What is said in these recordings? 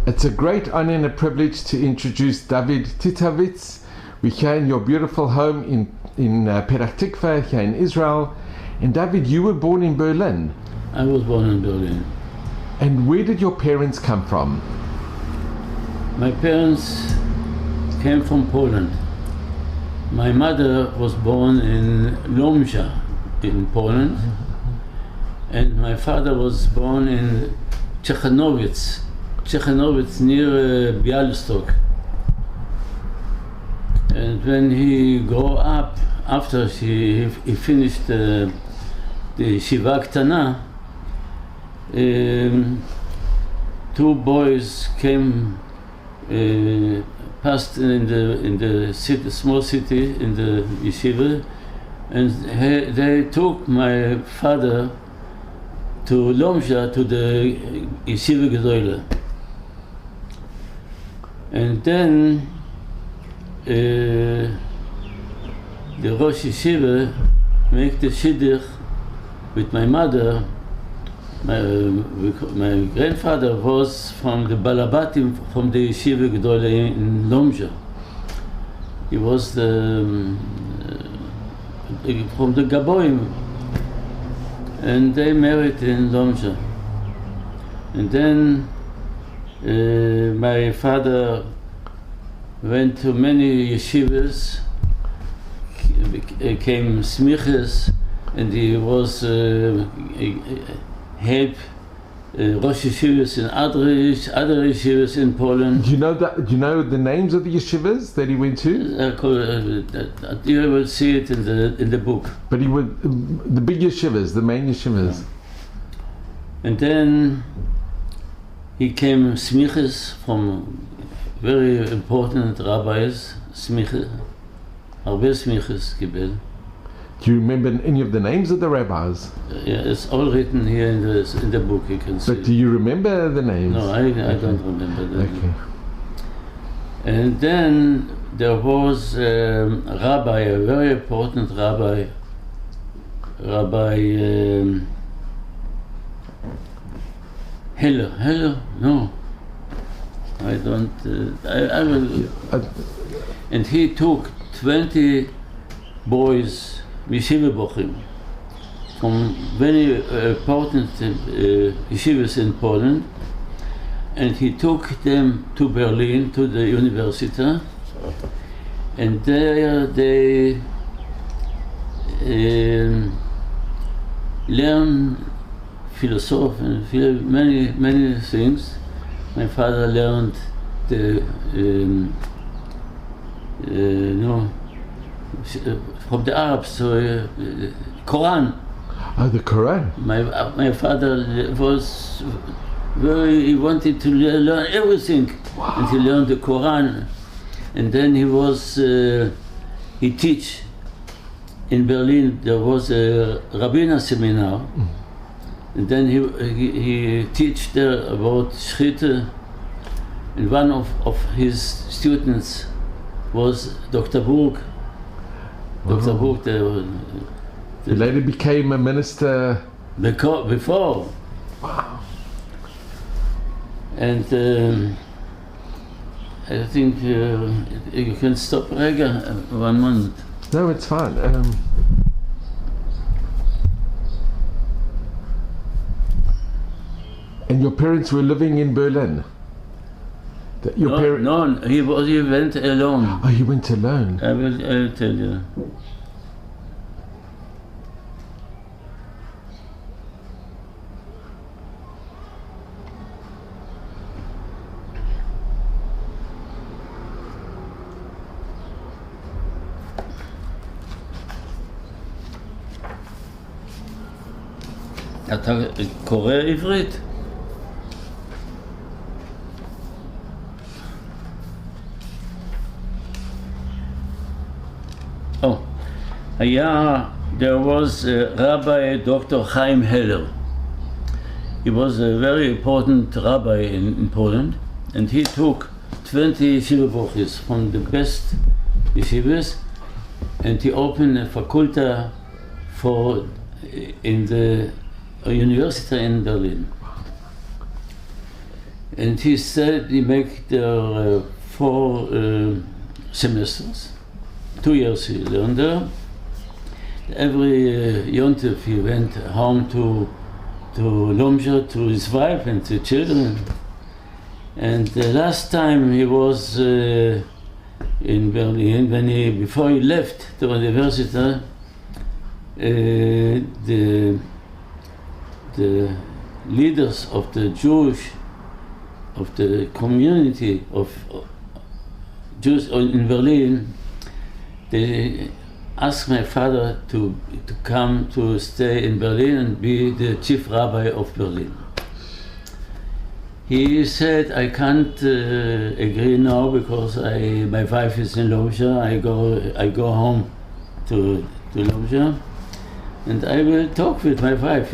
It's a great honor and a privilege to introduce David Titowitz. We're here in your beautiful home in Petach Tikva, here in Israel. And David, you were born in Berlin. I was born in Berlin. And where did your parents come from? My parents came from Poland. My mother was born in Lomża in Poland, and my father was born in Cycowicz near Białystok. And when he grew up, after he finished the Yeshiva Ktana, two boys came passed in the city, small city, in the yeshiva, and they took my father to Lomża, to the Yeshiva Gedola. And then the Rosh Yeshiva make the shidduch with my mother. My grandfather was from the Balabatim, from the Yeshiva Gedola in Lomża. He was from the Gaboim, and they married in Lomża. And then my father went to many yeshivas, came smiches, and he was help Rosh Yeshivas in other yeshivas in Poland. Do you know the names of the yeshivas that he went to? You will see it in the book. But he would the big yeshivas, the main yeshivas. Yeah. And then he came smiches from very important rabbis, smiches, הרבה smiches קיבל. Do you remember any of the names of the rabbis? Yeah, it's all written here in the book, you can see. But do you remember the names? No, I don't remember them. Okay. And then there was a rabbi, a very important rabbi, Heller, no. I don't, I will. And he took 20 boys, yeshiva bochim, from very important yeshivas in Poland, and he took them to Berlin, to the university, and there they learned philosophy and many things. My father learned the from the Arabs, so Quran. Oh, the Quran. My father was he wanted to learn everything. Wow. And he learned the Quran, and then he teach in Berlin. There was a rabbiner seminar, and then he teach there about Schritte, and one of his students was Dr. Burg. Dr. Burg, He later became a minister. Before. Wow. And I think you can stop Rega 1 moment. No, it's fine. And your parents were living in Berlin? No, he went alone. Oh, he went alone. I will tell you. אתה קורא עברית? There was Rabbi Dr. Chaim Heller. He was a very important rabbi in Poland, and he took 20 yeshiva bochis from the best yeshivas, and he opened a faculty in the university in Berlin. And he said he make there 4 semesters. 2 years he learned there. Every Yontif he went home to Lomja, to his wife and to children. And the last time he was in Berlin, before he left the university, the leaders of the community of Jews in Berlin, they asked my father to come to stay in Berlin and be the chief rabbi of Berlin. He said, I can't agree now because my wife is in Lomja. I go home to Lomja, and I will talk with my wife.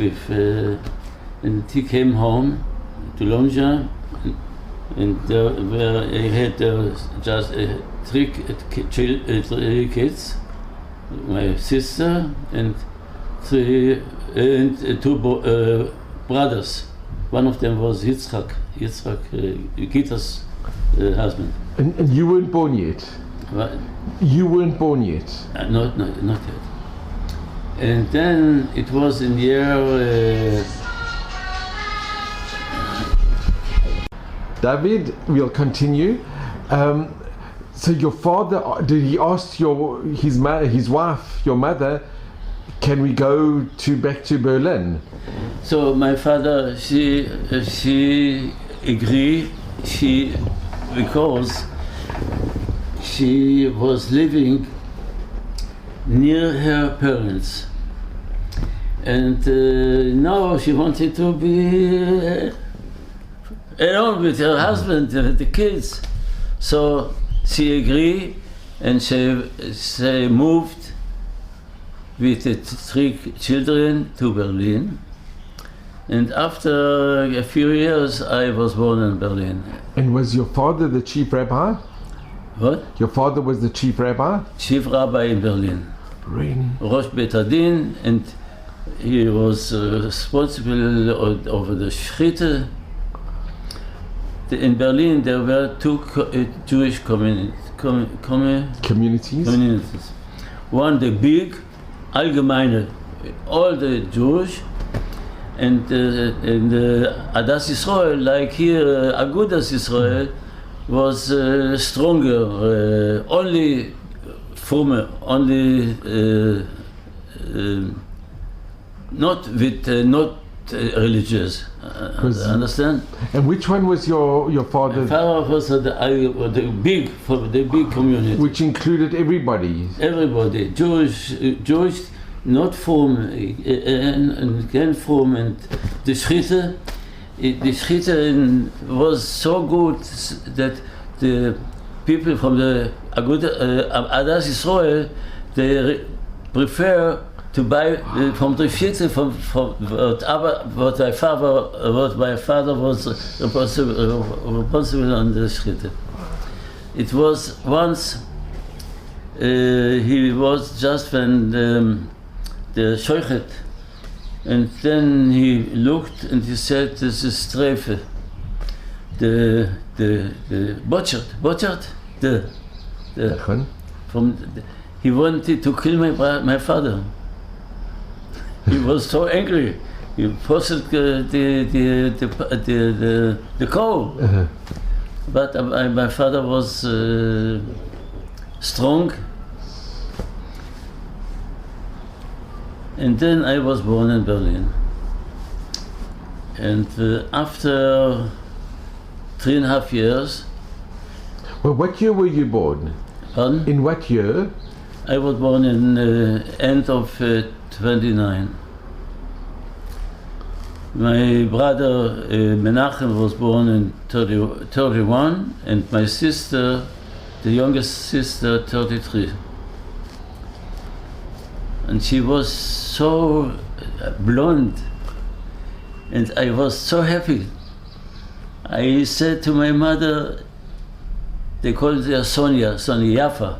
And he came home to Lomja, and where he had just 3 kids, my sister and 2 brothers. One of them was Yitzhak, Gita's husband. And you weren't born yet? What? You weren't born yet? Not yet. And then it was in year... David, we'll continue. So your father, did he ask his wife, your mother, can we go back to Berlin? So my father, she agreed, because she was living near her parents, and now she wanted to be alone with her husband and the kids. So she agreed, and she moved with the 3 children to Berlin. And after a few years, I was born in Berlin. And was your father the chief rabbi? What? Your father was the chief rabbi? Chief rabbi in Berlin. Really? Rosh Bet Adin, and he was responsible over the Schritte. In Berlin, there were 2 Jewish communities. One, the big, allgemeine, all the Jewish, and Adas Yisrael, like here, Agudas Yisrael, was stronger, only former, only not religious. Understand? And which one was your father? My father was the big community, which included everybody. Everybody, Jewish, not from and again from, and the Schritte. The Schritte was so good that the people from the Adas Yisrael, they prefer to buy from the Schritte from what my father was responsible on the Schritte. It was once he was just when the Shochet, and then he looked and he said, "This is Streife, the butchered, he wanted to kill my father. He was so angry. He posted the cow, but my father was strong. And then I was born in Berlin. And after 3.5 years... Well, what year were you born? Pardon? In what year? I was born in end of 29. My brother Menachem was born in 31, and my sister, the youngest sister, 33. And she was so blonde, and I was so happy. I said to my mother, they called her Sonia Yafa.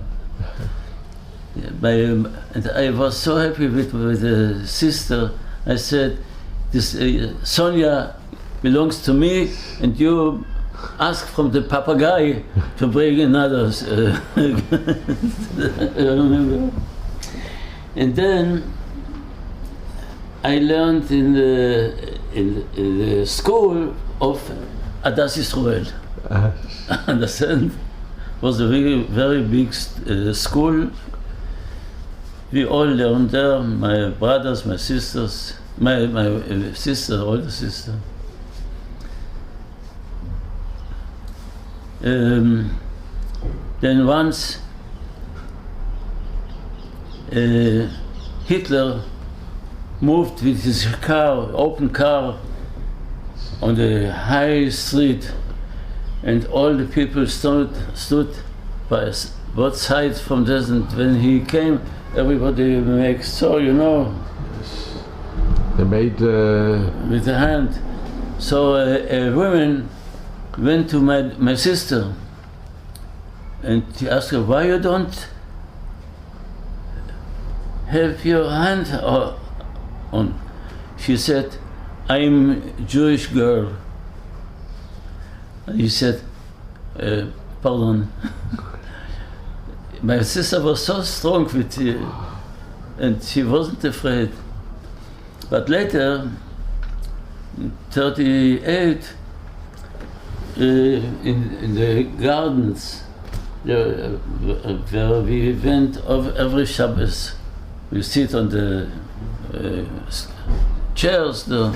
And I was so happy with the sister. I said, "This Sonia belongs to me, and you ask from the papagay to bring another. And then I learned in the school of Adas Israel. Understand? It was a very, very big school. We all learned there, my brothers, my sisters, my sister, older sister. Then once Hitler moved with his car, open car, on the high street, and all the people stood by both sides from this, and when he came, everybody makes so, you know. They made with the hand. So a woman went to my sister, and she asked her, why you don't have your hand on? She said, I'm a Jewish girl. And he said, pardon. My sister was so strong with you, and she wasn't afraid. But later, in 1938, in the gardens, where we went every Shabbos, we sit on the chairs there.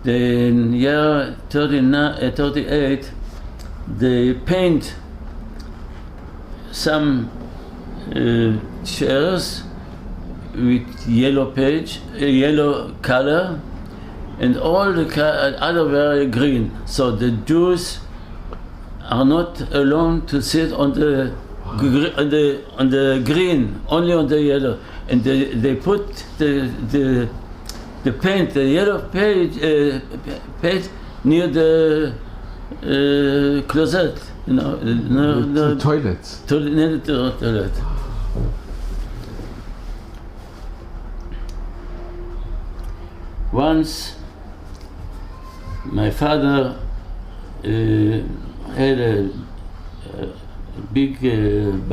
In year 1938, they paint some chairs with yellow color, and all the other were green. So the Jews are not allowed to sit on the green, only on the yellow. And they put the paint, the yellow paint near the closet, you know, the toilets. Near the toilet. Once, my father had a big beard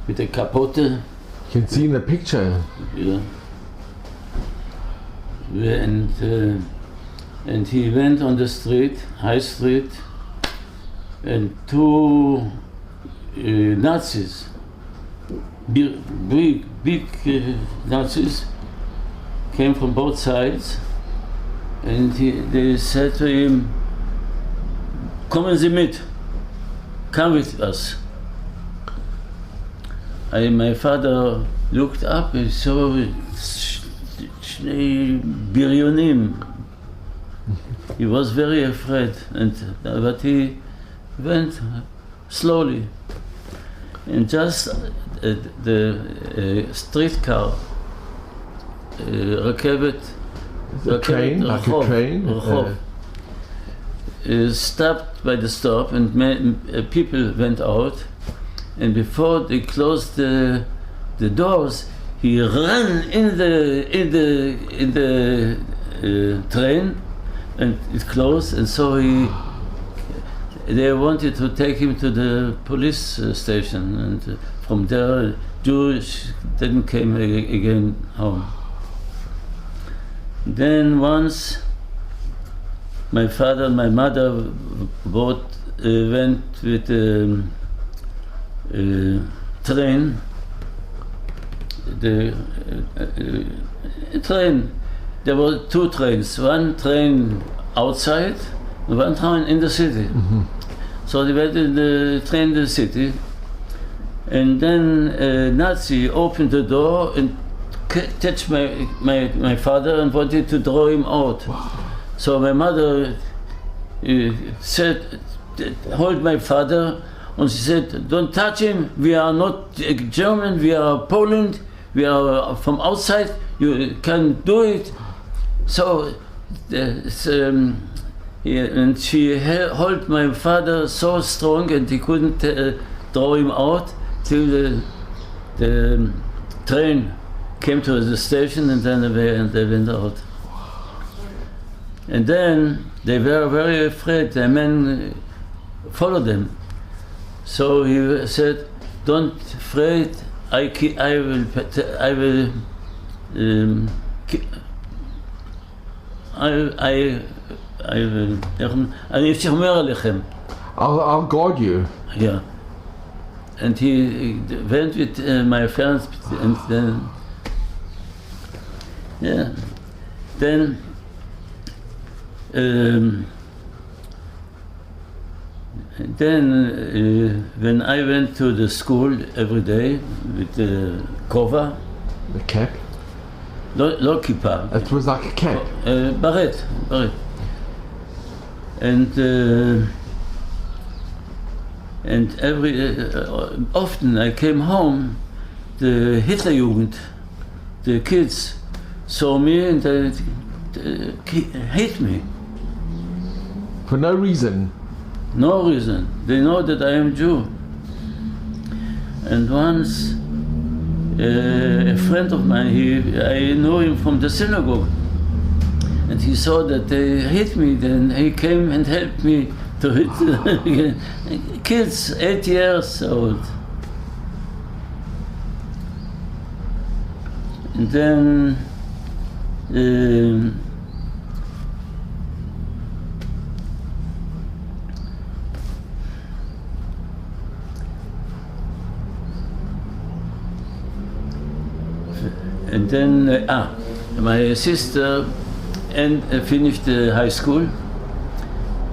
with a capote. You can see in the picture. Yeah. And he went on the street, High Street, and two Nazis, big Nazis, came from both sides, and they said to him, "Kommen Sie mit, come with us." My father looked up and saw Biryonim. He was very afraid, but he went slowly. And just the streetcar, רכבת, train, like a train, stopped by the stop, and people went out. And before they closed the doors, he ran in the train, and it closed. And so they wanted to take him to the police station, and from there, Jewish didn't came again home. Then once, my father and my mother both went with train. The train. There were two trains. One train outside, and one train in the city. Mm-hmm. So they went in the train in the city, and then a Nazi opened the door and touched my father and wanted to throw him out. Wow. So my mother said, "Hold my father." And she said, "Don't touch him. We are not German. We are Poland. We are from outside. You can do it." So, and she held my father so strong, and he couldn't throw him out till the train came to the station, and then they went out. And then they were very afraid. The men followed them. So he said, "Don't afraid. I will I'll guard you." Yeah. And he went with my friends, and then, yeah, then when I went to the school every day with the kova, The cap. לא כיפה, It was like a cap. barret, and every often I came home, the Hitlerjugend, the kids saw me and they hate me. For no reason. No reason. They know that I am Jew. And once a friend of mine, I know him from the synagogue, and he saw that they hate me. Then he came and helped me to hit kids 8 years old. And then my sister finished high school,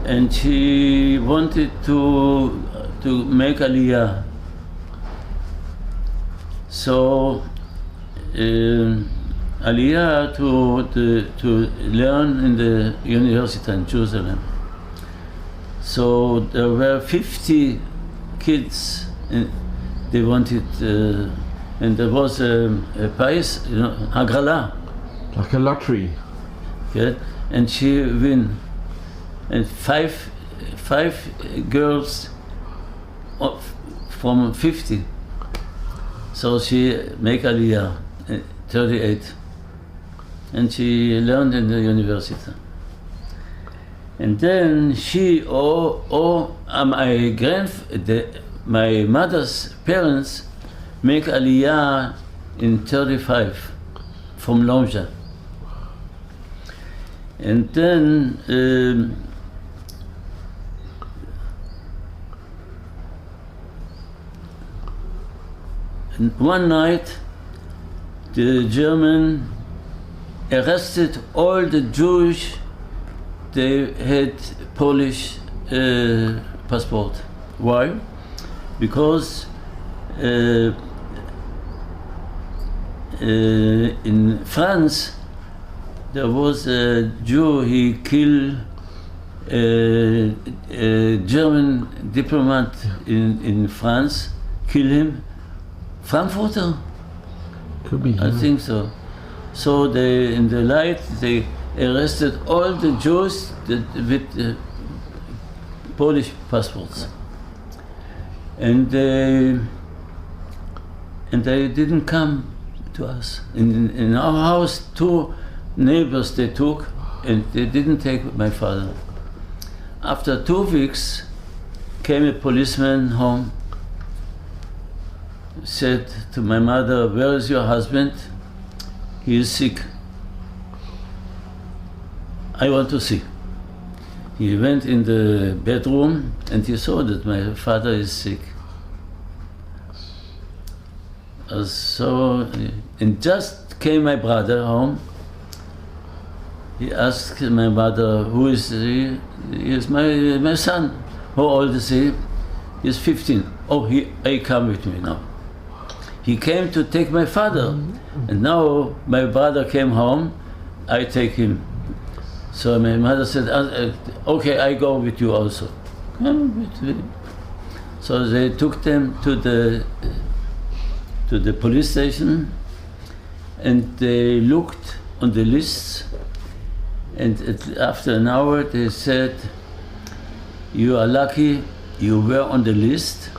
and she wanted to make Aliyah. So Aliyah to learn in the university in Jerusalem. So there were 50 kids, and they wanted. And there was a prize, Hagrala. Like a lottery. Okay? And she win. And five girls from 50. So she make Aliyah, 38. And she learned in the university. And then she my mother's parents make Aliyah in 35 from Lonja. And then one night the German arrested all the Jewish. They had Polish passport. Why? Because in France there was a Jew. He killed a German diplomat in France. Kill him. Frankfurter? Could be. I think so. So they, in the night, they arrested all the Jews with Polish passports, and they didn't come to us. In our house, 2 neighbors they took, and they didn't take my father. After 2 weeks, came a policeman home, said to my mother, "Where is your husband? He is sick. I want to see." He went in the bedroom and he saw that my father is sick. So, and just came my brother home. He asked my mother, "Who is he?" "He is my son." "How old is he?" "He is 15. "Oh, he come with me now." He came to take my father, and now my brother came home, I take him. So my mother said, "Okay, I go with you also." Come with me. So they took them to the police station, and they looked on the lists, and after an hour they said, "You are lucky, you were on the list,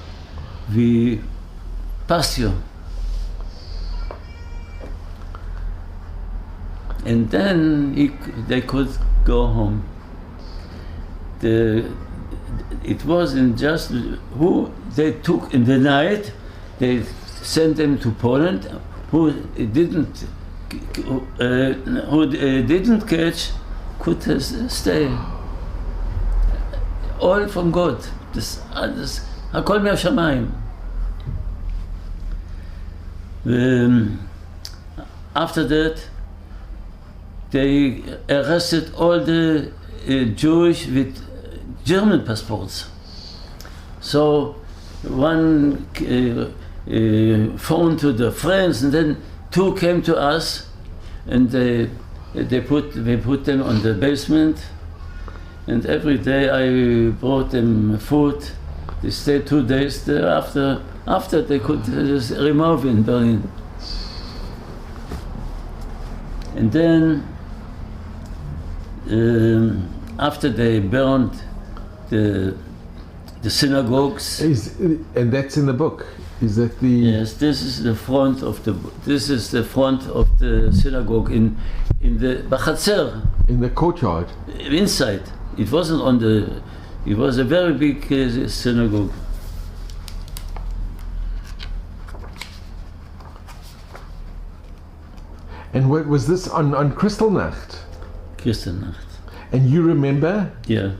we passed you." And then they could go home. It wasn't just who they took in the night. They sent them to Poland. Who didn't catch could stay. All from God. הכל מהשמיים. After that, they arrested all the Jewish with German passports. So one phoned to the friends, and then two came to us, and we put them on the basement. And every day I brought them food. They stayed 2 days there. After they could just remove in Berlin. And then after they burned the synagogues. And that's in the book. Is that the? Yes, this is the front of the synagogue in the Bachatzer. In the courtyard. Inside. It wasn't on the. It was a very big synagogue. And what was this on Kristallnacht? Kristallnacht. And you remember? Yeah.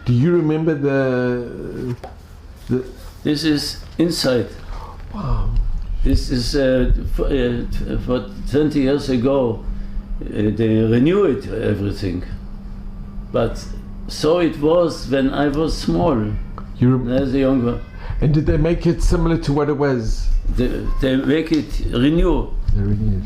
Do you remember the? This is inside. Wow. This is for 20 years ago. They renewed everything, but so it was when I was small. As a younger. And did they make it similar to what it was? They make it renew. They renewed.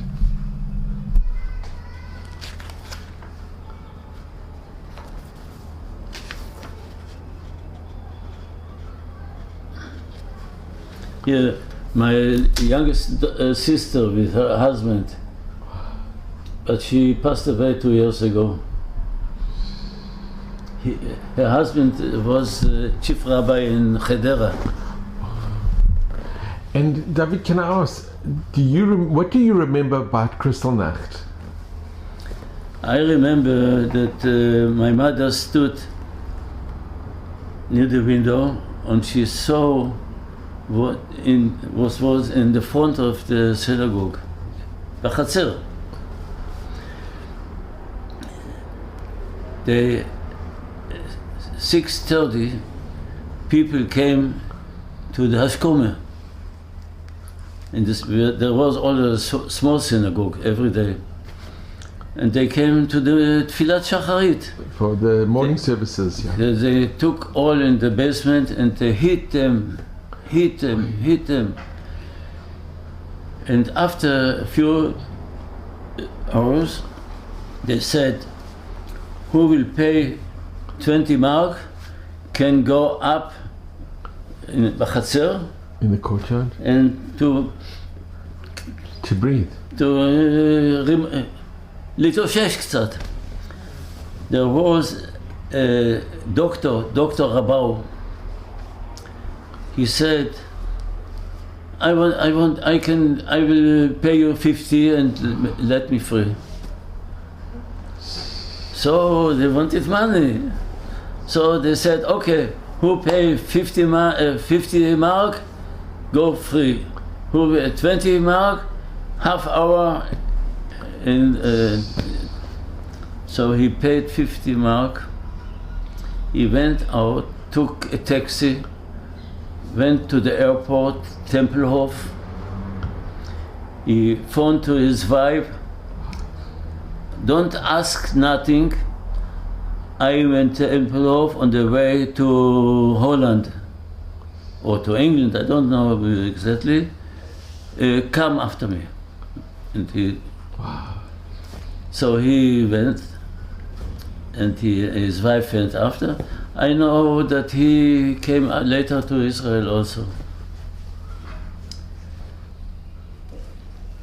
Yeah, my youngest sister with her husband, but she passed away 2 years ago. Her husband was chief rabbi in Hedera. And David, can I ask, what do you remember about Kristallnacht? I remember that my mother stood near the window and she saw what was in the front of the synagogue, Bachatzer. The 6:30 people came to the Hashkome. And there was all a small synagogue every day. And they came to the Tfilat Shacharit. For the morning services, yeah. They took all in the basement and they hit them. And after a few hours, they said, who will pay 20 mark can go up in Bachatzer. In the courtyard? And to breathe. להתאושש קצת. There was a Dr. Rabau. He said, I will pay you 50 and let me free. So they wanted money. So they said, okay, who pay 50 mark, go free. Who pay 20 mark, half hour. And so he paid 50 mark. He went out, took a taxi, went to the airport, Tempelhof. He phoned to his wife, don't ask nothing. I went to Tempelhof on the way to Holland or to England, I don't know exactly. Come after me. And he, wow. So he went, and his wife went after. I know that he came later to Israel also.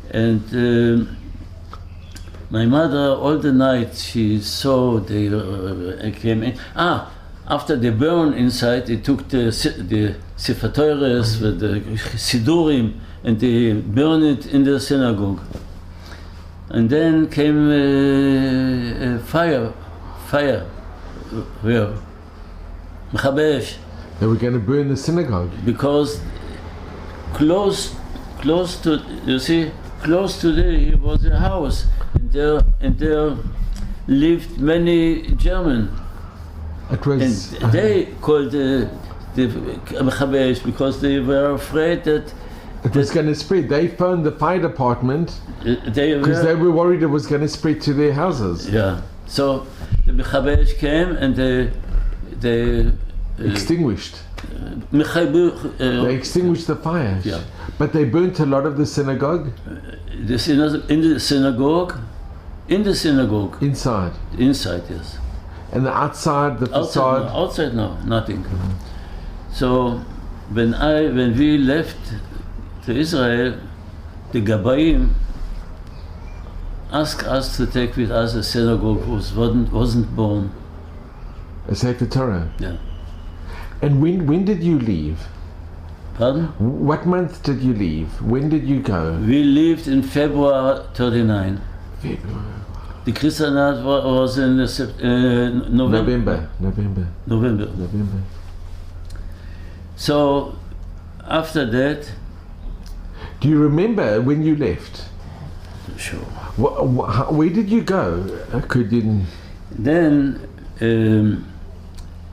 And my mother, all the night, she saw they came in. after they burned inside, they took the Sefer Torahs with the Sidurim and they burned it in the synagogue. And then came fire, where? Mechabesh. They were going to burn the synagogue. Because close to, you see, close to there was a house, and there lived many German. It was. And they called the Mechabesh because they were afraid that it was going to spread. They phoned the fire department because they were worried it was going to spread to their houses. Yeah. So the Mechabesh came and they extinguished. They extinguished the fires. Yeah. But they burnt a lot of the synagogue. In the synagogue. Inside. Inside, yes. And the outside, the facade. Outside, no, nothing. So when we left to Israel, the Gabayim asked us to take with us a synagogue wasn't born. A Sefer Torah. Yeah. And when did you leave? Pardon? What month did you leave? When did you go? We lived in February 39. February. The Kristallnacht was in November. November. So after that. Do you remember when you left? Sure. Where did you go? Then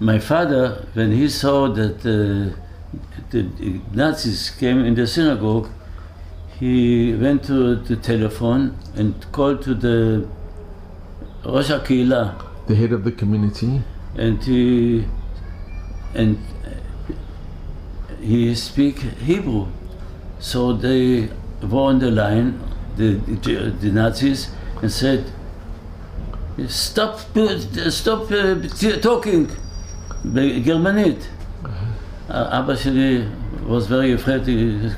my father, when he saw that the Nazis came in the synagogue, he went to the telephone and called to the Rosh HaKehillah, the head of the community, and he speak Hebrew. So they were on the line, the Nazis, and said, stop talking Germanit. Abba Sheli was very afraid. He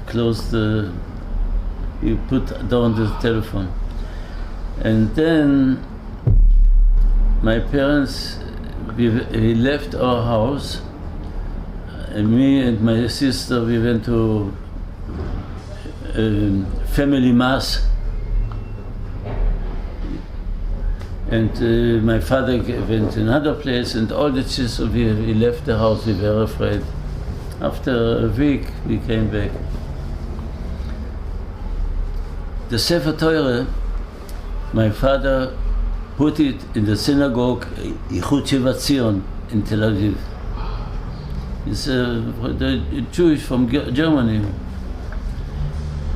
put down the telephone. And then my parents, we left our house, and me and my sister, we went to family mass, and my father went to another place, and all the children, we left the house. We were afraid. After a week, we came back. The Sefer Torah, my father put it in the synagogue Yichud Shivat Zion in Tel Aviv. It's the Jewish from Germany.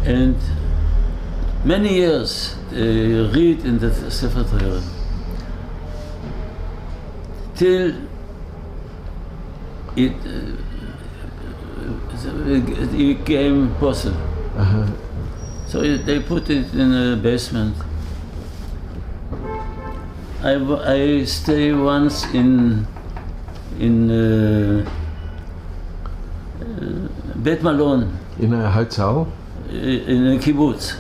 And many years read in the Sefer Torah till it became possible. So they put it in a basement. I stay once in Bet Malon. In a hotel? In a kibbutz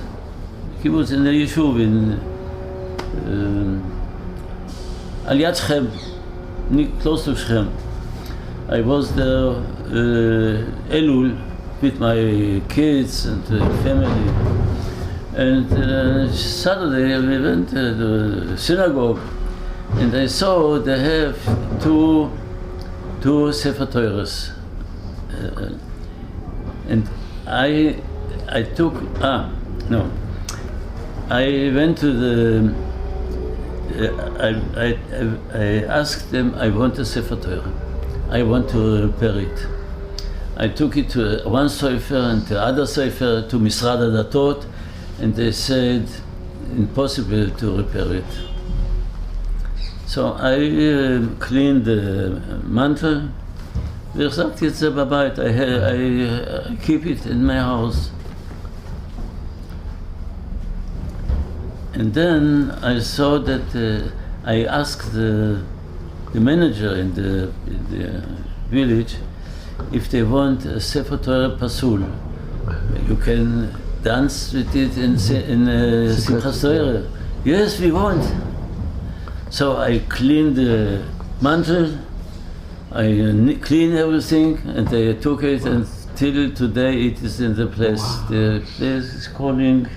in the Yishuv, in Al Yad Shechem, close to Shechem. I was there Elul with my kids and family. And Saturday we went to the synagogue, and I saw they have two Sefer Torahs. And I went to the. I asked them, I want a Sefer Torah. I want to repair it. I took it to one Sefer and the other Sefer to Misrad HaDatot, and they said, impossible to repair it. So I cleaned the mantle. I keep it in my house. And then I saw that I asked the manager in the village if they want a Sefer Torah Pasul. You can dance with it in Simchas Torah. Yes, we want. So I cleaned the mantle, I clean everything, and they took it, and till today it is in the place. Wow. The place is calling.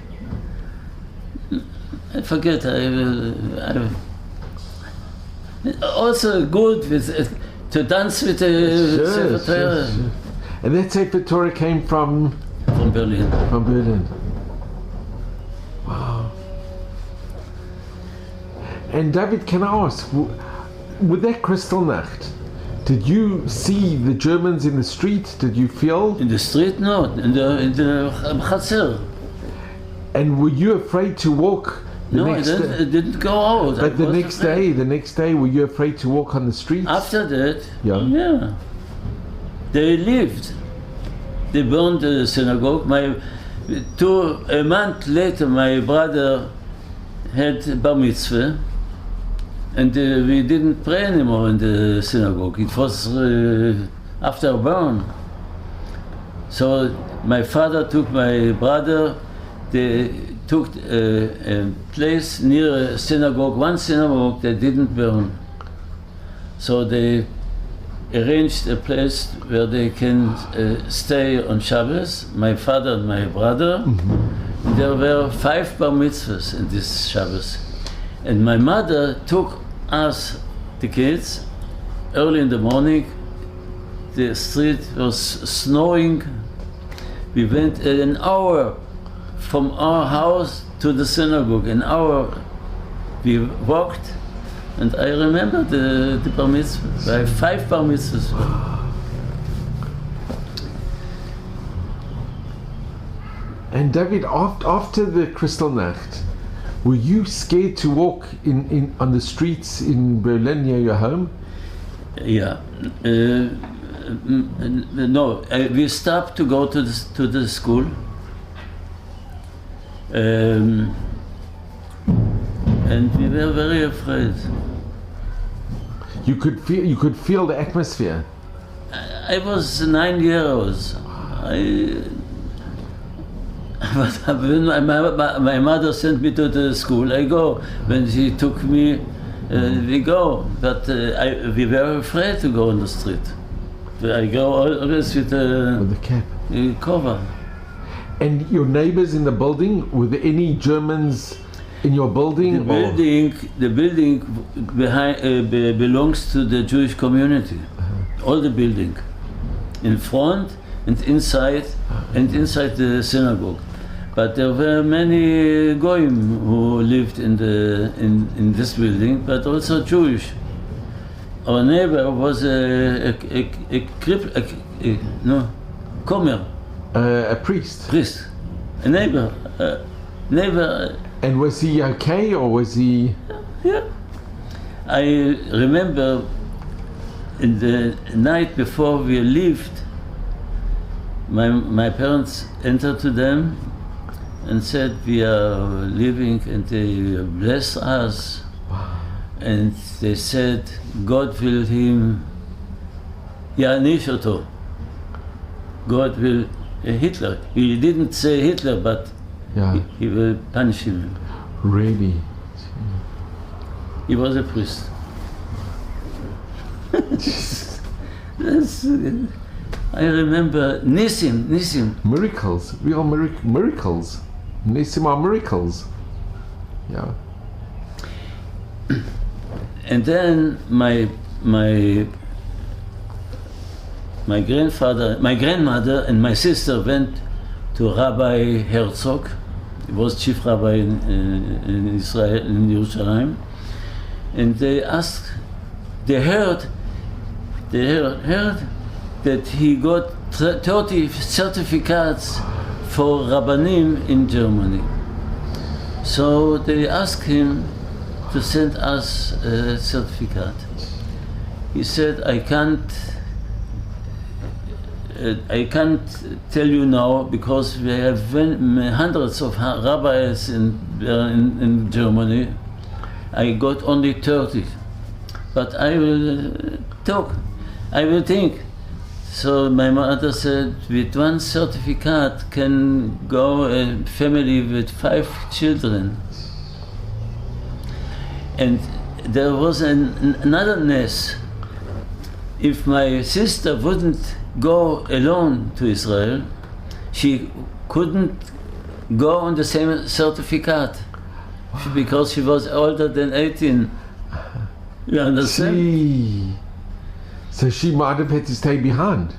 I forget. I also good with to dance with the Sefer Torah. Sure. And that Sefer Torah came from Berlin. From Berlin. Wow. And David, can I ask, with that Kristallnacht, did you see the Germans in the street? Did you feel? In the street, no. In the Chatzer. And were you afraid to walk the No, I next day? didn't go out. But the next day, were you afraid to walk on the streets? After that, Yeah. They lived. They burned the synagogue. A month later, my brother had bar mitzvah, and we didn't pray anymore in the synagogue. It was after a burn. So my father took my brother. They took a place near a synagogue, one synagogue that didn't burn. So they arranged a place where they can stay on Shabbos, my father and my brother. Mm-hmm. There were 5 bar mitzvahs in this Shabbos. And my mother took us, the kids, early in the morning. The street was snowing. We went an hour from our house to the synagogue, an hour we walked, and I remember the bar mitzvahs. I have 5 bar mitzvahs. And David, after the Kristallnacht, were you scared to walk on the streets in Berlin near your home? Yeah. No, we stopped to go to the school. And we were very afraid. You could feel the atmosphere. I was 9 years old. When my mother sent me to the school, I go. When she took me, we go. But we were afraid to go on the street. I go always with the cap. Cover. And your neighbors in the building, were there any Germans in your building? The building behind belongs to the Jewish community. All the building, in front and inside the synagogue. But there were many goyim who lived in this building, but also Jewish. Our neighbor was a comer. A priest. A neighbor. And was he okay, or was he? Yeah. I remember in the night before we left, my parents entered to them and said, we are leaving, and they blessed us. Wow. And they said, God will him, ya'anish oto. God will, Hitler. He didn't say Hitler, but he will punish him. Really? He was a priest. I remember Nisim. Miracles, real miracles. Nisim are miracles. Yeah. And then my grandmother and my sister went to Rabbi Herzog. He was chief rabbi in Israel, in Yerushalayim, and they heard that he got 30 certificates for rabbanim in Germany. So they asked him to send us a certificate. He said, I can't tell you now because we have hundreds of rabbis in Germany. I got only 30, but I will talk. I will think. So my mother said, with one certificate can go a family with 5 children. And there was another nest. if my sister wouldn't go alone to Israel, she couldn't go on the same certificate because she was older than 18. You understand? So she might have had to stay behind.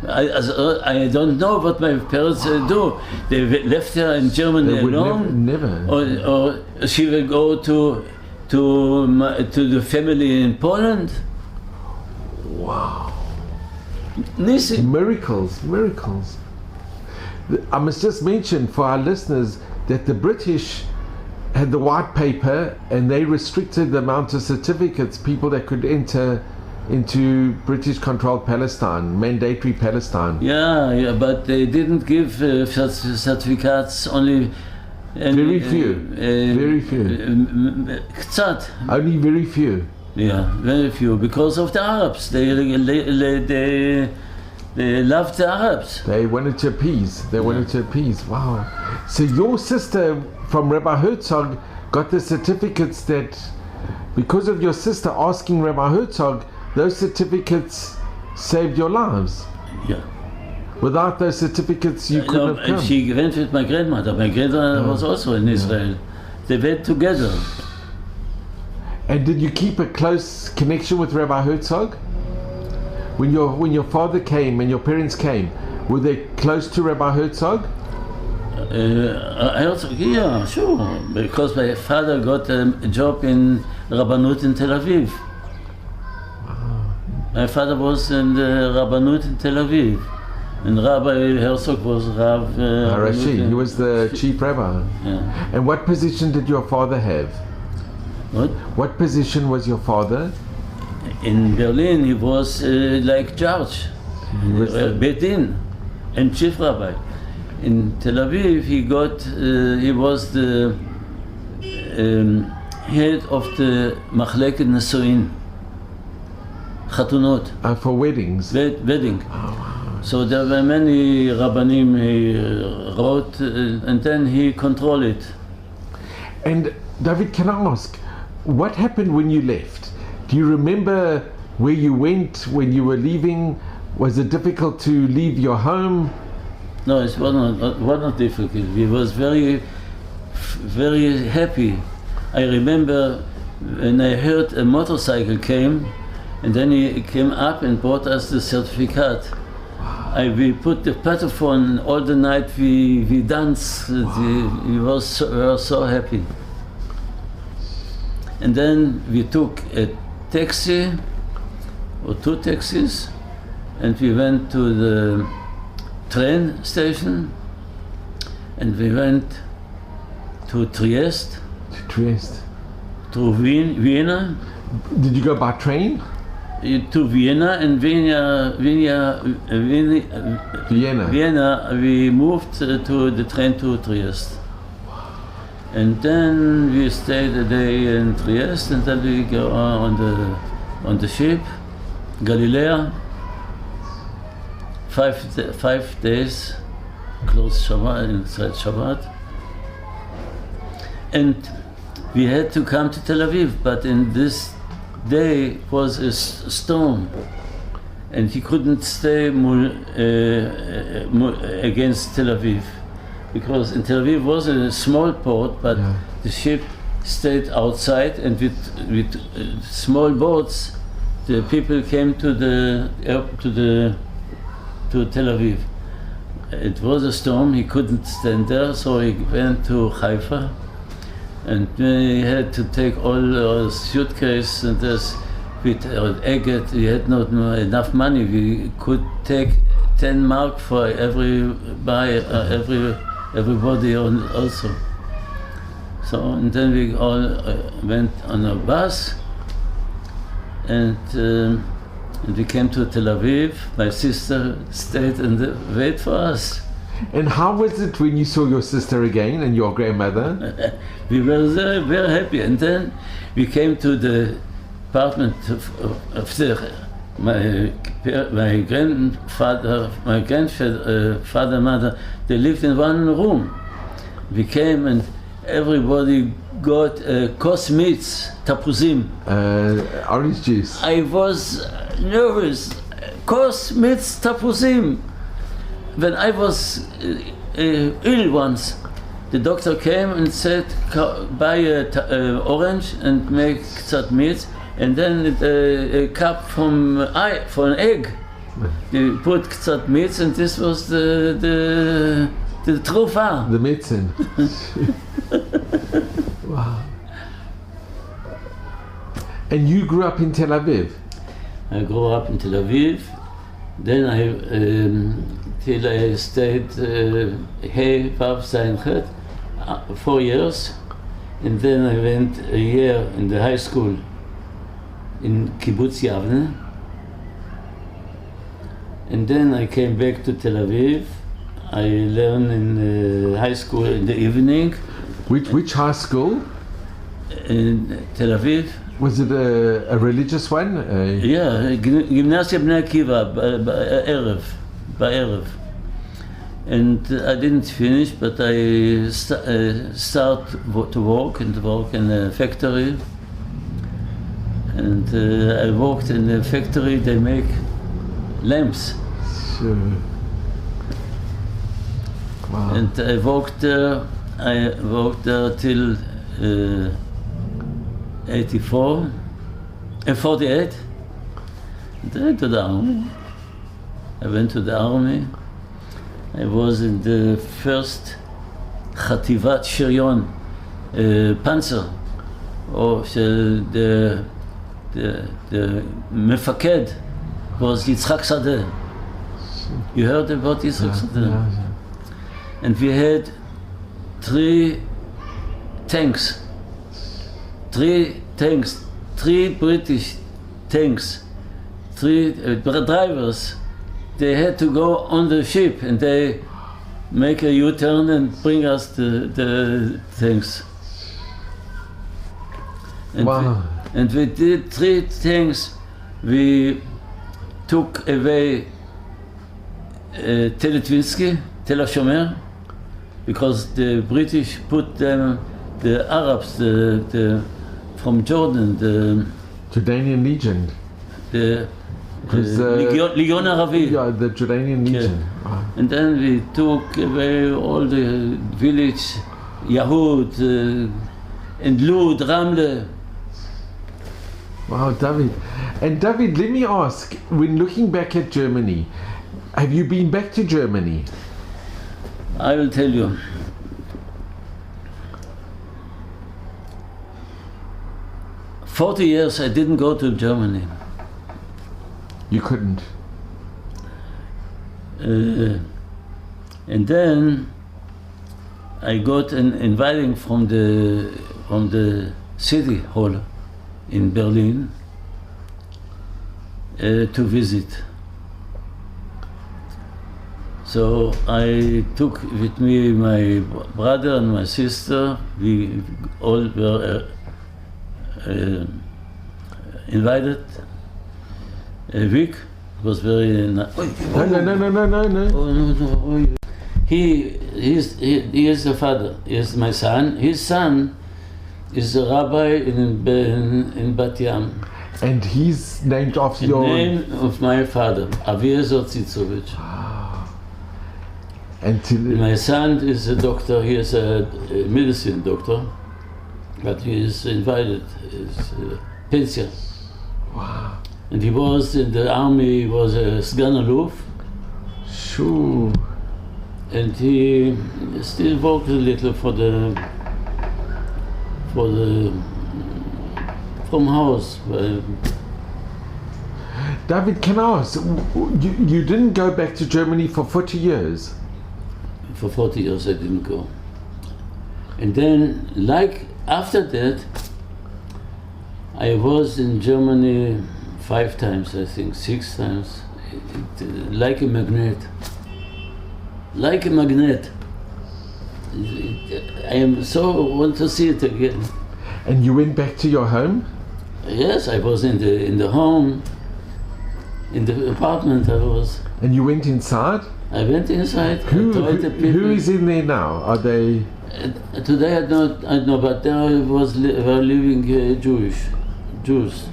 I don't know what my parents do. They left her in Germany alone. Never. Or she will go to the family in Poland. Wow. Listen. Miracles. I must just mention for our listeners that the British had the white paper and they restricted the amount of certificates people that could enter into British-controlled Palestine, mandatory Palestine. Yeah, but they didn't give certificates only. Very few. קצת. Only very few. Yeah, very few, because of the Arabs. They loved the Arabs. They wanted to appease. Wow. So your sister from Rabbi Herzog got the certificates that, because of your sister asking Rabbi Herzog, those certificates saved your lives. Yeah. Without those certificates, you couldn't have come. She went with my grandmother. My grandmother was also in Israel. They went together. And did you keep a close connection with Rabbi Herzog? When your father came and your parents came, were they close to Rabbi Herzog? Yeah, sure. Because my father got a job in Rabbanut in Tel Aviv. My father was in the Rabbanut in Tel Aviv. And Rabbi Herzog was Rav Harashi. He was the chief rabbi. Yeah. And what position did your father have? What position was your father? In Berlin, he was like judge, Beit Din, and chief rabbi. In Tel Aviv, he was the head of the Machleket Nesuin, Chatunot. For weddings? Wedding. Oh, wow. So there were many Rabbanim he wrote, and then he controlled it. And David, can I ask, what happened when you left? Do you remember where you went when you were leaving? Was it difficult to leave your home? No, it was not difficult. We was very, very happy. I remember when I heard a motorcycle came, and then he came up and brought us the certificate. We put the Pataphone all the night. We danced. Wow. We were so happy. And then we took a taxi or two taxis, and we went to the train station, and we went to Trieste. To Vienna. Did you go by train? To Vienna, and Vienna, we moved to the train to Trieste. And then we stayed a day in Trieste, and then we go on the ship, Galilea. 5 days, close Shabbat, inside Shabbat. And we had to come to Tel Aviv, but in this day was a storm, and he couldn't stay against Tel Aviv, because in Tel Aviv was a small port, but the ship stayed outside, and with small boats, the people came to Tel Aviv. It was a storm, he couldn't stand there, so he went to Haifa, and we had to take all our suitcase, and with Eget, we had not enough money. We could take 10 mark for everybody also. So, and then we all went on a bus, and we came to Tel Aviv. My sister stayed and waited for us. And how was it when you saw your sister again and your grandmother? We were very happy. And then we came to the apartment of my grandfather, mother. They lived in one room. We came, and everybody got kos mitz, tapuzim. Orange juice. I was nervous. Kos mitz, tapuzim. When I was ill once, the doctor came and said, buy orange and make ktsat mitz, and then a cup for an egg. They put ktsat mitz, and this was the trufa. The medicine. Wow. And you grew up in Tel Aviv? I grew up in Tel Aviv. Then till I stayed Hey Vav Zayin Chet, 4 years, and then I went a year in the high school in Kibbutz Yavne, and then I came back to Tel Aviv. I learned in high school in the evening. Which high school? In Tel Aviv. Was it a religious one? Yeah, Gymnasia Bnei Akiva, בערב. And I didn't finish, but I start to work in a factory. And I worked in a factory, they make lamps. Sure. Wow. And I worked there till 48. Then to the army. I went to the army. I was in the first Chativat Shirion, Panzer, or the Mefaked was Yitzhak Sadeh. You heard about Yitzhak Sadeh? Yeah. And we had 3 tanks, 3 British tanks, 3 drivers. They had to go on the ship and they make a U-turn and bring us the tanks. And wow. We did 3 things. We took away Teletvinsky, Tel HaShomer, because the British put them, the Arabs, from Jordan, the Jordanian Legion. Legion Arabi. Yeah, the Jordanian Legion. Yeah. Wow. And then we took away all the village, Yahud, and Lud, Ramle. Wow, David. And David, let me ask, when looking back at Germany, have you been back to Germany? I will tell you. For 40 years I didn't go to Germany. You couldn't? And then I got an inviting from the city hall in Berlin to visit. So I took with me my brother and my sister. We all were invited. A week. It was very nice. No. Oh, no. He is the father. He is my son. His son is a rabbi in Bat Yam. And he's named after your... name of my father, Aviezer Cycowicz. And my son is a doctor. He is a medicine doctor, but he is invited. He's pension. Wow. And he was in the army. He was a Sgan Aluf. Sure. And he still works a little from house. David, can I ask, you didn't go back to Germany for 40 years? For 40 years I didn't go. And then, like after that, I was in Germany 5 times, I think, 6 times, like a magnet. Like a magnet. I am so want to see it again. And you went back to your home? Yes, I was in the home, in the apartment I was. And you went inside? I went inside. Who is in there now? Are they? Today I don't know, but there were living Jews.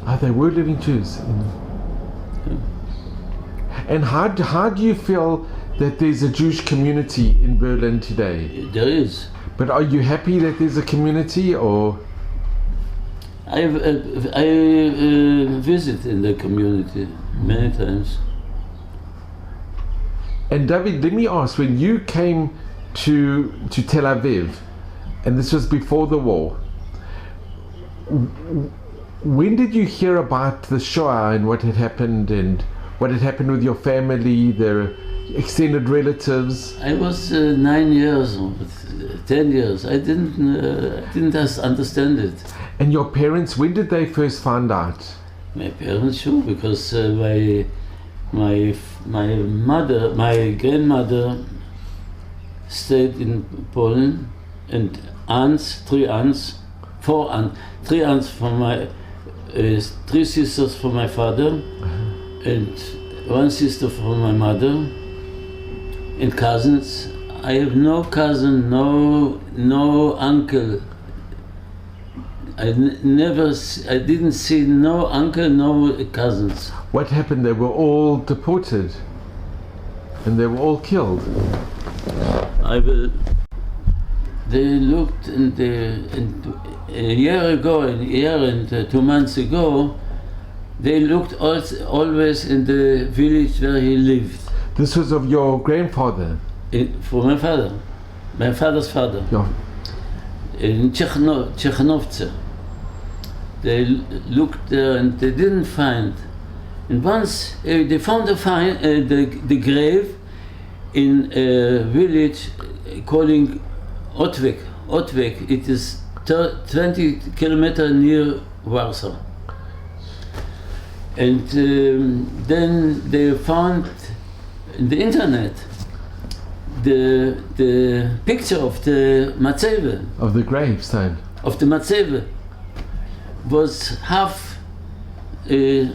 Ah, they were living Jews. And how do you feel that there's a Jewish community in Berlin today? There is. But are you happy that there's a community, or? I visit in the community many times. And David, let me ask, when you came to Tel Aviv, and this was before the war, when did you hear about the Shoah and what had happened, and what had happened with your family, their extended relatives? I was 9 years, 10 years. I didn't understand it. And your parents, when did they first find out? My parents, sure, because my grandmother stayed in Poland, and three aunts from my, three sisters from my father, and one sister from my mother, and cousins. I have no cousin, no uncle. I didn't see no uncle, no cousins. What happened? They were all deported, and they were all killed. They looked, and a year and 2 months ago, they looked always in the village where he lived. This was of your grandfather? For my father's father. Yeah. In Chechanovce. They looked there and they didn't find. And once they found the grave in a village calling Otwek. Otwek, it is 20 kilometers near Warsaw. And then they found in the internet the picture of the Matzeve. Of the gravestone. Of the Matzeve was half the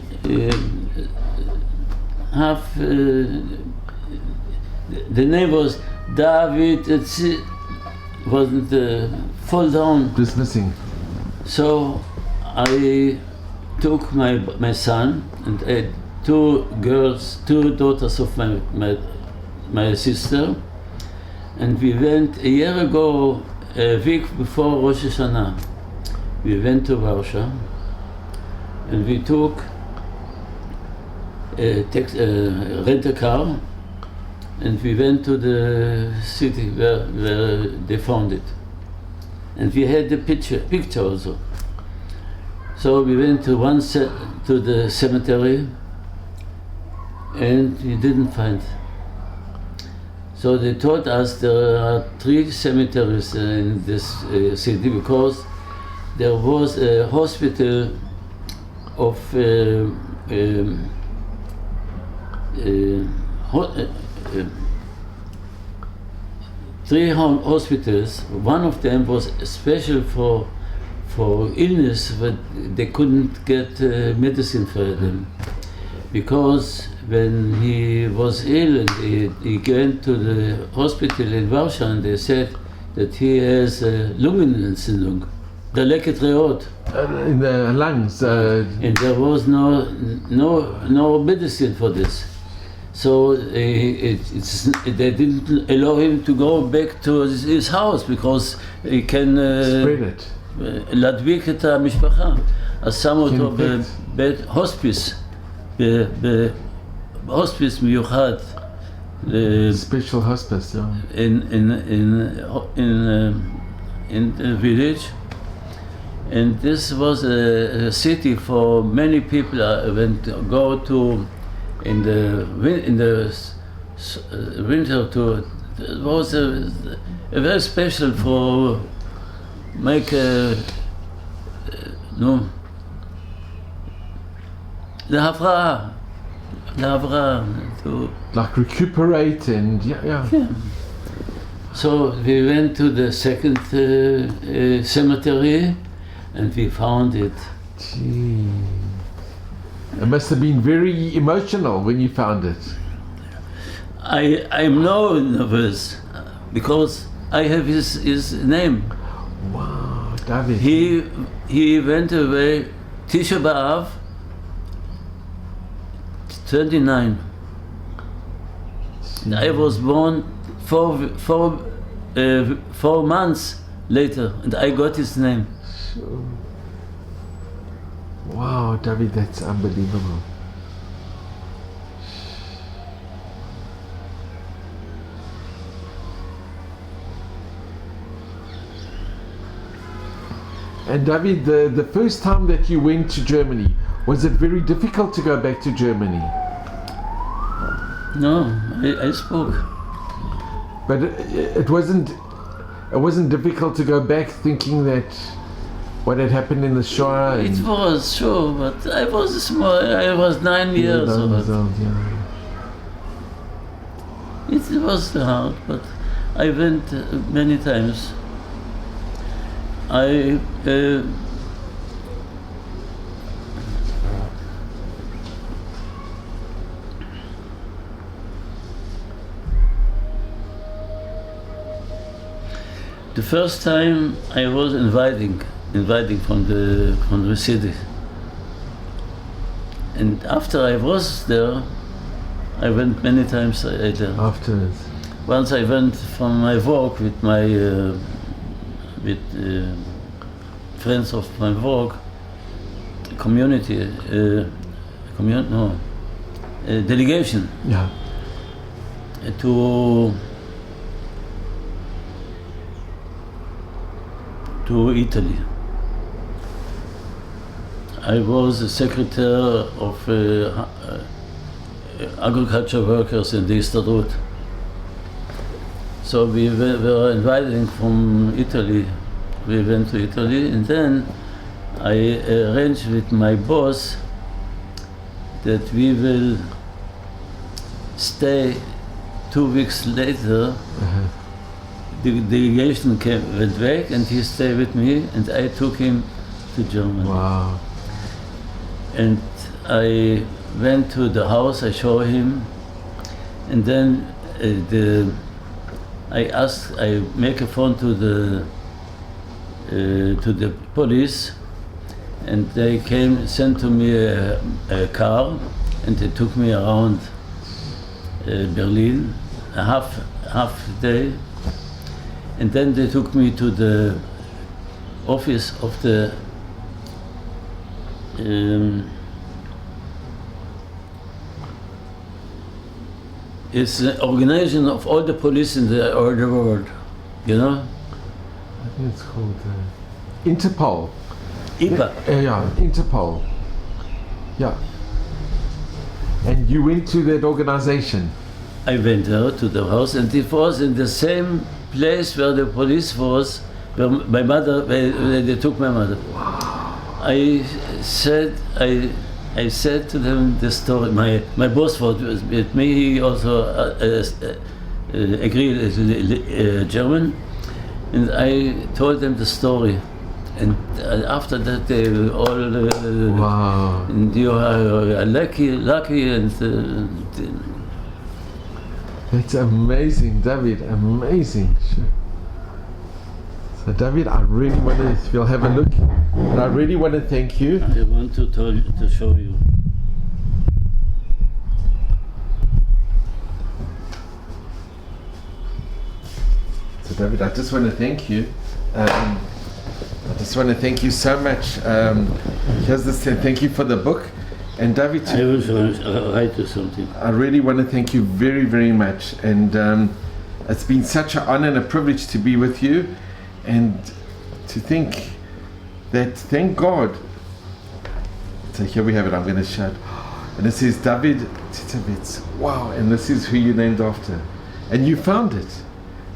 name was David. It wasn't fall down. Just missing. So I took my son and I had two daughters of my sister, and we went a year ago, a week before Rosh Hashanah. We went to Warsaw, and we took rent a car, and we went to the city where they found it, and we had the picture also. So we went to to the cemetery, and we didn't find. So they told us there are 3 cemeteries in this city, because there was a hospital of 3 hospitals. One of them was special for illness, but they couldn't get medicine for them. Because when he was ill and he went to the hospital in Warsaw, and they said that he has Lungenentzündung, Deleket Reot. In the lungs. And there was no medicine for this. So they didn't allow him to go back to his house, because he can spread it. להדביק את המשפחה. אז שמו אותו בבית הוספיס, בהוספיס מיוחד. Special hospice, yeah. In the village. And this was a city for many people go to in the winter to. It was a very special for make להבראה to like recuperate and yeah. So we went to the second cemetery, and we found it. Gee. It must have been very emotional when you found it. I'm now nervous, because I have his name. Wow, David. He went away Tisha B'Av 29. I was born 4 months later, and I got his name. Sure. Wow, David, that's unbelievable. And David, the first time that you went to Germany, was it very difficult to go back to Germany? No, I spoke. But it wasn't difficult to go back thinking that what had happened in the Shoah. It was, sure, but I was small. I was 9 years old. Yeah. It was hard, but I went many times. The first time I was inviting from the city, and after I was there, I went many times later. Afterwards. Once I went from my work with my friends of my work, delegation. Yeah. To Italy. I was the secretary of agriculture workers in the Histadrut. So we were invited from Italy. We went to Italy, and then I arranged with my boss that we will stay 2 weeks later. The delegation went back, and he stayed with me, and I took him to Germany. Wow. And I went to the house, I showed him, and then I make a phone to the police, and they sent to me a car, and they took me around Berlin, a half day. And then they took me to the office of the it's the organization of all the police in the world, you know? I think it's called Interpol. IPA. Yeah, Interpol. Yeah. And you went to that organization? I went there to the house, and it was in the same place where the police was, where my mother, where they took my mother. I said to them the story. My boss was with me. He also agreed German, and I told them the story. And after that, they were all wow. And you are lucky, and. It's amazing, David, amazing. So David, I really want to, if you'll have a look, and I really want to thank you. I want to show you. So David, I just want to thank you. I just want to thank you so much. Here's this, thank you for the book. And David, I will write you something. I really want to thank you very, very much. And it's been such an honor and a privilege to be with you, and to think that, thank God. So here we have it. I'm going to show it. And it says David Cycowicz. Wow. And this is who you named after. And you found it.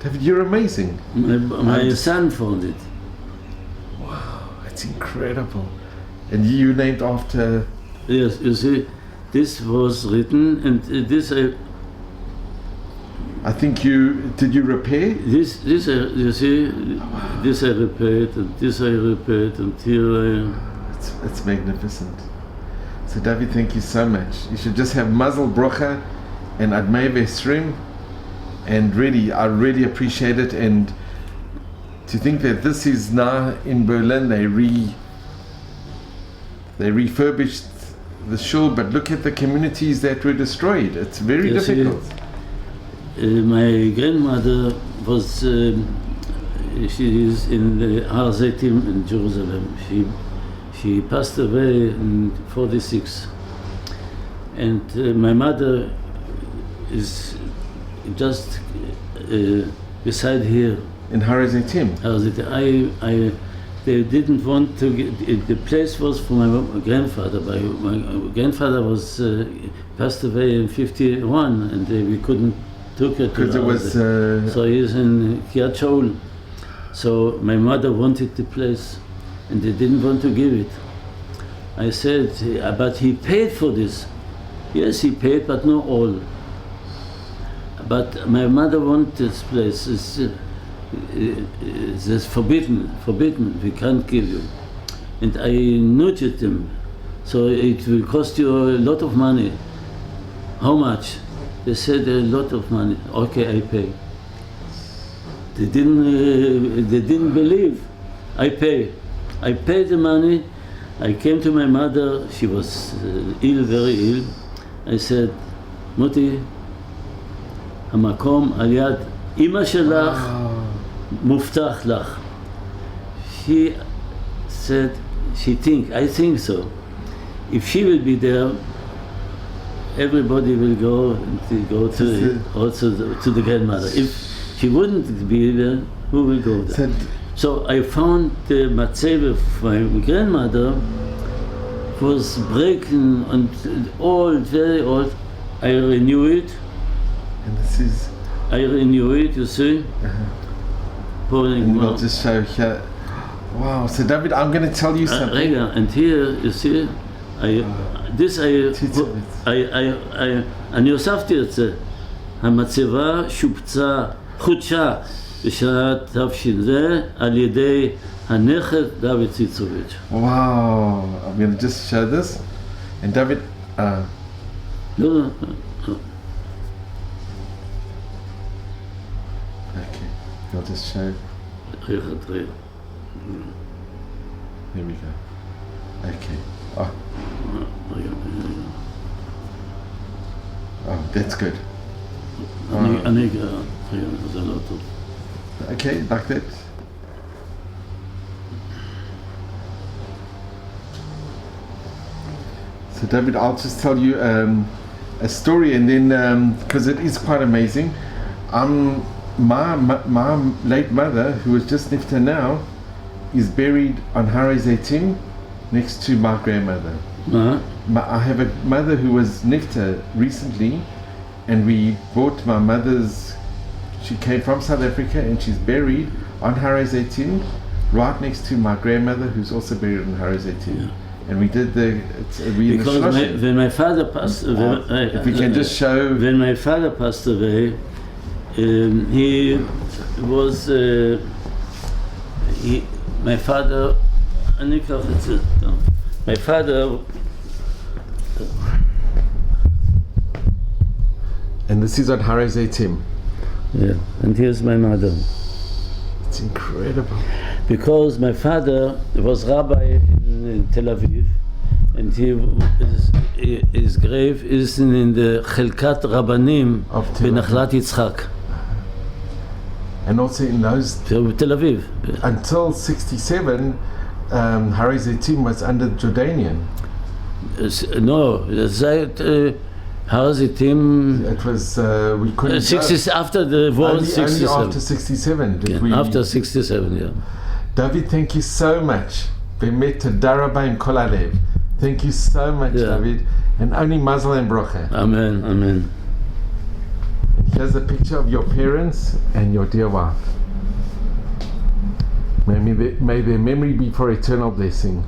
David, you're amazing. My son found it. Wow. It's incredible. And you named after... Yes, you see, this was written, and this I think did you repair? You see, this I repaired, and this I repaired, and here It's magnificent. So David, thank you so much. You should just have Mazel Brocha and Admei Vesrim, and really, I really appreciate it. And to think that this is now in Berlin, they refurbished the shul, but look at the communities that were destroyed. It's very difficult. My grandmother was, she is in the Har Zeitim in Jerusalem. She passed away in 46. And my mother is just beside here. In Har Zeitim? Har Zeitim. They didn't want to get, the place was for my grandfather. My grandfather was passed away in 51, and we couldn't took it to because it was so he's in Kiryat Shaul. So my mother wanted the place, and they didn't want to give it. I said, but he paid for this. Yes, he paid, but not all. But my mother wanted this place. It's forbidden, we can't give you. And I nudged them, so it will cost you a lot of money. How much? They said a lot of money. Okay, I pay. They didn't believe. I pay. I paid the money. I came to my mother. She was ill, very ill. I said, Moti, המקום על יד אמא שלך מובטח לך. She said, I think so. If she will be there, everybody will go to the grandmother. If she wouldn't be there, who will go there? So I found the matzeve of my grandmother was breaking and old, very old. I renew it. And this is... I renew it, you see. And we'll just show here. Wow, so David, I'm going to tell you something. And here, you see, אני הוספתי את זה. המצבה שופצה, חודשה, בשנת תש"ז על ידי הנכד דוד ציצוביץ'. Wow, I'm going to just show this. And David... No. Okay, I'll just show... There we go. Okay. Oh, that's good. Okay, like that. So David, I'll just tell you a story, and then because it is quite amazing. My late mother, who is just nifta now, is buried on Har Zeitim next to my grandmother. I have a mother who was nifta recently, and we bought my mother's. She came from South Africa, and she's buried on Har Zeitim, right next to my grandmother, who's also buried on Har Zeitim. Yeah. And we did because when my father passed away, if we can just show. When my father passed away, he was my father. My father. And this is on Har Zeitim. Yeah, and here's my mother. It's incredible. Because my father was rabbi in Tel Aviv, and his grave is in the Chelkat Rabbanim Benachlat Yitzchak. And also in those Tel Aviv. Until 67, Har Zeitim was under Jordanian. No, Har Zeitim. It was we couldn't. After the war, only 67. Only after 67 did we. After 67, yeah. David, thank you so much. Bemet Daraba in Kol Halev. Thank you so much, David, and only Mazel and Brocha. Amen, amen. And here's a picture of your parents and your dear wife. May their memory be for eternal blessing.